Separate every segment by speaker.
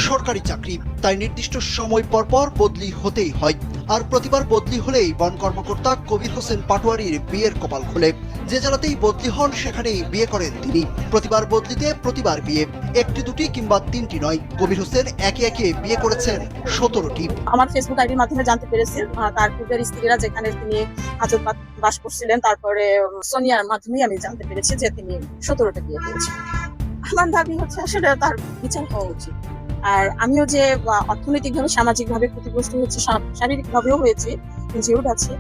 Speaker 1: সরকারি চাকরি, তাই নির্দিষ্ট সময় পর পর বদলি হতেই হয়। আর প্রতিবার বদলি হলেই বন কর্মকর্তা কবির হোসেন পাটোয়ারির বিয়ের কপাল খোলে। যে জেলাতেই বদলি হন সেখানেই বিয়ে করেন তিনি। প্রতিবার বদলিতে প্রতিবার বিয়ে, একটি দুটি কিংবা তিনটি নয়। কবির হোসেন একে একে বিয়ে করেছেন 17টি।
Speaker 2: আমার ফেসবুক আইডির মাধ্যমে জানতে পেরেছি তার পূর্বের স্ত্রীরা যেখানে তিনি হাজত বাস করছিলেন, তারপরে সোনিয়ার মাধ্যমে আমি জানতে পেরেছি যে তিনি 17টা বিয়ে করেছেন। আমার দাবি হচ্ছে আসলে তার বিচার হওয়া উচিত। আর আমিও যে অর্থনৈতিকভাবে সামাজিকভাবে ক্ষতিগ্রস্ত হচ্ছে, শারীরিকভাবেও হয়েছে, যেও আছে,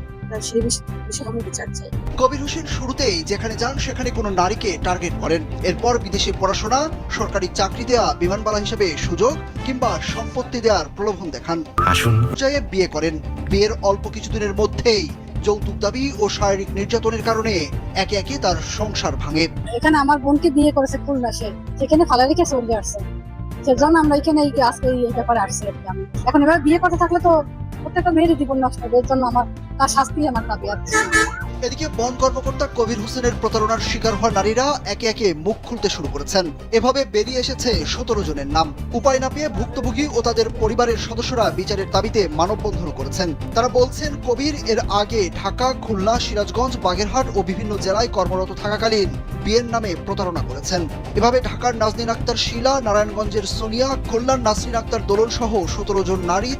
Speaker 2: সেই বিষয়ে আমি বিচার চাই।
Speaker 1: কবির হোসেন শুরুতেই যেখানে যান সেখানে কোনো নারীকে টার্গেট করেন। এরপর বিদেশে পড়াশোনা, সরকারি চাকরি দেয়া, বিমানবালা হিসেবে সুযোগ কিংবা সম্পত্তি দেওয়ার প্রলোভন দেখান। পর্যায়ে বিয়ে করেন। বিয়ের অল্প কিছুদিনের মধ্যেই যৌতুক দাবি ও শারীরিক নির্যাতনের কারণে একে একে তার সংসার ভাঙে।
Speaker 3: এখানে আমার বোনকে বিয়ে করেছে খুলনা, সেখানে ফালা রেখে চলে আসছে। সেজন্য আমরা এখানে আজকে এই ব্যাপারে আসছি। এখন এবার বিয়ে করতে থাকলে তো প্রত্যেকটা মেয়েরই জীবন নষ্ট হবে। এর জন্য আমার তার শাস্তি আমার দাবি আছে।
Speaker 1: এদিকে বন কর্মকর্তা কবির হোসেনের প্রতারণার শিকার হওয়া নারীরা একে একে মুখ খুলতে শুরু করেছেন। এভাবে বেরিয়ে এসেছে 17 জনের নাম। উপায় না পেয়ে ভুক্তভোগী ও তাদের পরিবারের সদস্যরা বিচারের দাবিতে মানববন্ধন করেছেন। তারা বলছেন, কবির এর আগে ঢাকা, খুলনা, সিরাজগঞ্জ, বাগেরহাট ও বিভিন্ন জেলায় কর্মরত থাকাকালীন বিয়ের নামে প্রতারণা করেছেন। এভাবে ঢাকার নাজনীন আক্তার শিলা, নারায়ণগঞ্জের সোনিয়া, খুলনার নাসরিন আক্তার দোলন সহ 17 জন নারী